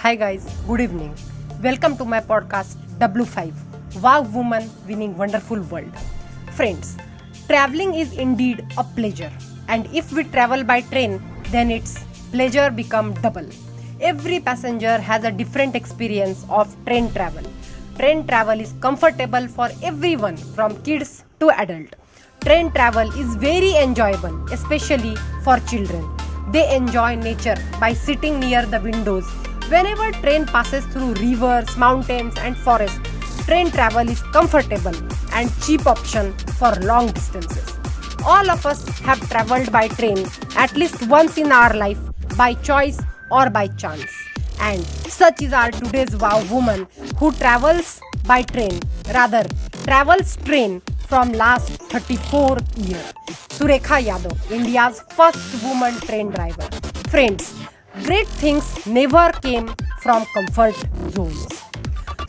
Hi guys, good evening. Welcome to my podcast W5, Wow Woman Winning Wonderful World. Friends, traveling is indeed a pleasure, and if we travel by train, then its pleasure become double. Every passenger has a different experience of train travel. Train travel is comfortable for everyone from kids to adult. Train travel is very enjoyable, especially for children. They enjoy nature by sitting near the windows. Whenever train passes through rivers, mountains and forests, train travel is comfortable and cheap option for long distances. All of us have traveled by train at least once in our life, by choice or by chance. And such is our today's wow woman who travels by train, rather travels train from last 34 years. Surekha Yadhav, India's first woman train driver. Friends, great things never came from comfort zones.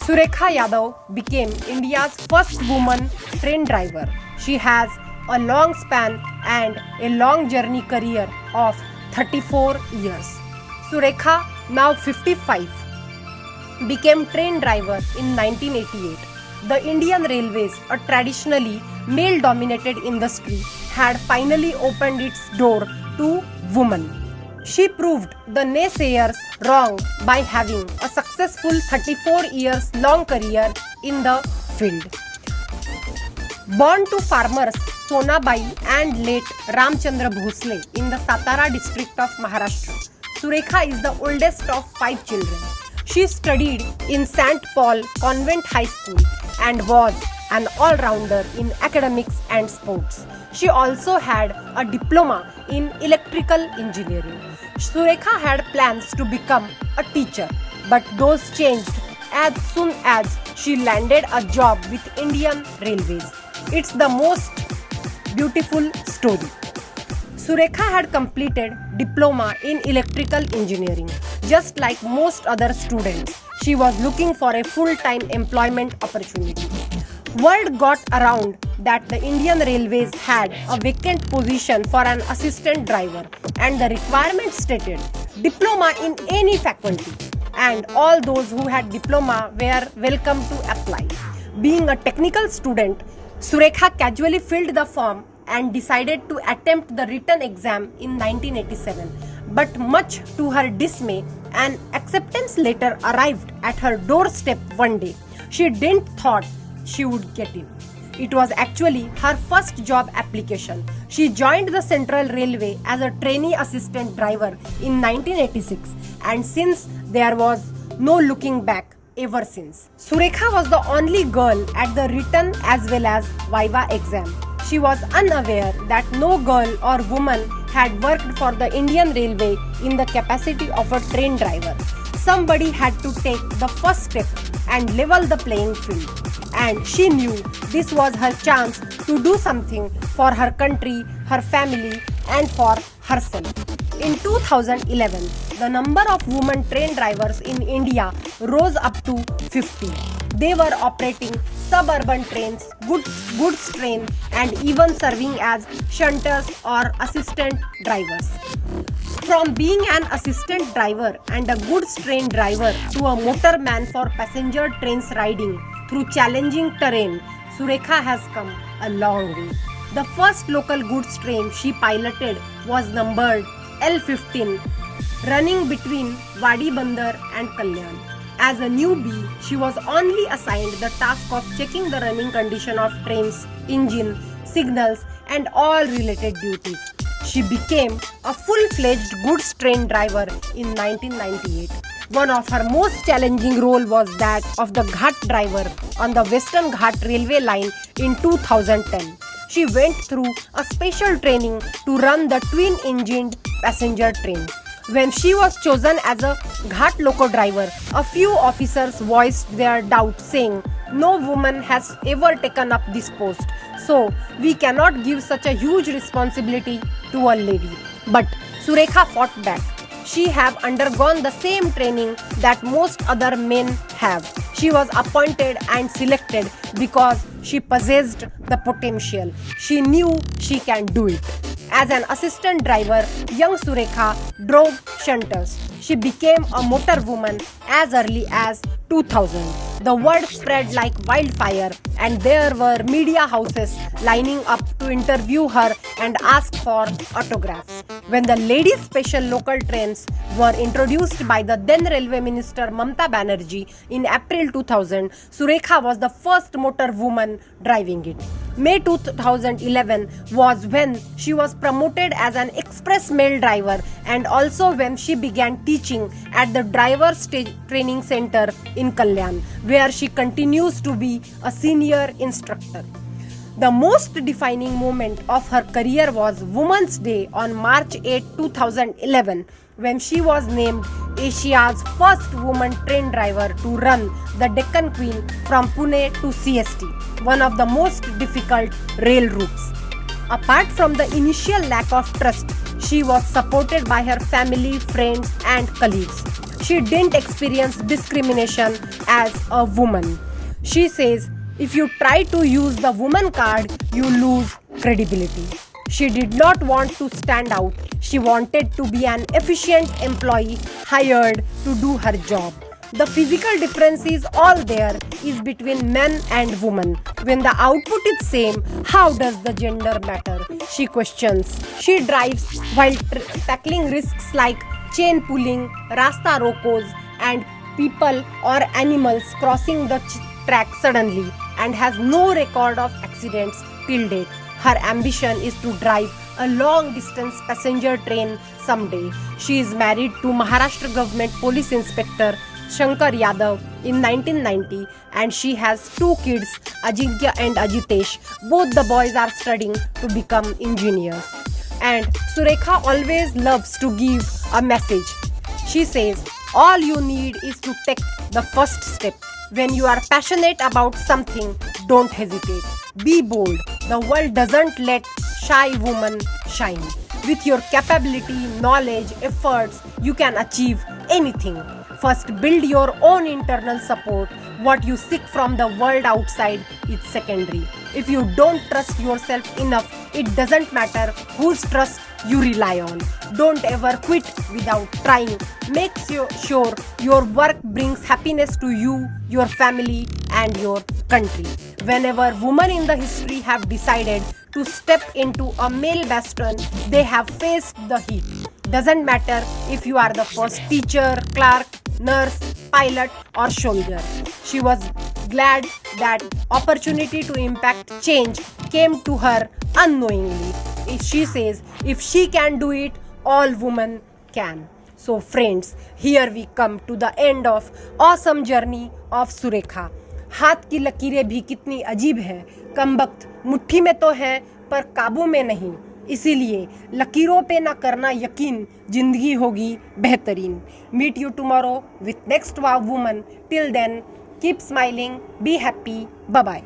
Surekha Yadhav became India's first woman train driver. She has a long span and a long journey career of 34 years. Surekha, now 55, became train driver in 1988. The Indian Railways, a traditionally male-dominated industry, had finally opened its door to women. She proved the naysayers wrong by having a successful 34 years long career in the field. Born to farmers Sonabai and late Ramchandra Bhosle in the Satara district of Maharashtra, Surekha is the oldest of 5 children. She studied in St. Paul Convent High School and was an all-rounder in academics and sports. She also had a diploma in electrical engineering. Surekha had plans to become a teacher, but those changed as soon as she landed a job with Indian Railways. It's the most beautiful story. Surekha had completed diploma in electrical engineering. Just like most other students, she was looking for a full-time employment opportunity. Word got around that the Indian Railways had a vacant position for an assistant driver, and the requirement stated diploma in any faculty, and all those who had diploma were welcome to apply. Being a technical student, Surekha casually filled the form and decided to attempt the written exam in 1987. But much to her dismay, an acceptance letter arrived at her doorstep one day. She didn't thought she would get in. It was actually her first job application. She joined the Central Railway as a trainee assistant driver in 1986, and since there was no looking back ever since. Surekha was the only girl at the written as well as Viva exam. She was unaware that no girl or woman had worked for the Indian Railway in the capacity of a train driver. Somebody had to take the first step and level the playing field. And she knew this was her chance to do something for her country, her family, and for herself. In 2011, the number of women train drivers in India rose up to 50. They were operating suburban trains, goods train, and even serving as shunters or assistant drivers. From being an assistant driver and a goods train driver to a motorman for passenger trains riding through challenging terrain, Surekha has come a long way. The first local goods train she piloted was numbered L15, running between Wadi Bandar and Kalyan. As a newbie, she was only assigned the task of checking the running condition of trains, engine, signals, and all related duties. She became a full-fledged goods train driver in 1998. One of her most challenging roles was that of the Ghat driver on the Western Ghat railway line in 2010. She went through a special training to run the twin-engined passenger train. When she was chosen as a Ghat loco driver, a few officers voiced their doubt, saying, "No woman has ever taken up this post, so we cannot give such a huge responsibility to a lady." But Surekha fought back. She have undergone the same training that most other men have. She was appointed and selected because she possessed the potential. She knew she can do it. As an assistant driver, young Surekha drove shunters. she became a motor woman as early as 2000. The word spread like wildfire, and there were media houses lining up to interview her and ask for autographs. When the ladies' special local trains were introduced by the then Railway Minister Mamta Banerjee in April 2000, Surekha was the first motor woman driving it. May 2011 was when she was promoted as an express mail driver, and also when she began teaching at the Drivers Training Center in Kalyan, where she continues to be a senior instructor. The most defining moment of her career was Women's Day on March 8, 2011, when she was named Asia's first woman train driver to run the Deccan Queen from Pune to CST, one of the most difficult rail routes. Apart from the initial lack of trust, she was supported by her family, friends, and colleagues. She didn't experience discrimination as a woman. She says, if you try to use the woman card, you lose credibility. She did not want to stand out. She wanted to be an efficient employee hired to do her job. The physical difference is all there is between men and women. When the output is same, how does the gender matter? She questions. She drives while tackling risks like chain pulling, rasta rokos, and people or animals crossing the track suddenly, and has no record of accidents till date. Her ambition is to drive a long distance passenger train someday. She is married to Maharashtra Government Police Inspector Shankar Yadav in 1990, and she has 2 kids, Ajinkya and Ajitesh. Both the boys are studying to become engineers. And Surekha always loves to give a message. She says, all you need is to take the first step. When you are passionate about something, don't hesitate. Be bold. The world doesn't let shy women shine. With your capability, knowledge, efforts, you can achieve anything. First, build your own internal support. What you seek from the world outside is secondary. If you don't trust yourself enough, it doesn't matter whose trust you rely on. Don't ever quit without trying. Make sure your work brings happiness to you, your family, and your country. Whenever women in the history have decided to step into a male bastion, they have faced the heat. Doesn't matter if you are the first teacher, clerk, nurse, pilot, or soldier. She was glad that opportunity to impact change came to her unknowingly. She says, if she can do it, all women can. So friends, here we come to the end of awesome journey of Surekha. हाथ की लकीरें भी कितनी अजीब हैं, कमबख्त मुट्ठी में तो है पर काबू में नहीं. इसीलिए लकीरों पे ना करना यकीन, जिंदगी होगी बेहतरीन. Meet you tomorrow with next wow woman. Till then, keep smiling, be happy, bye bye.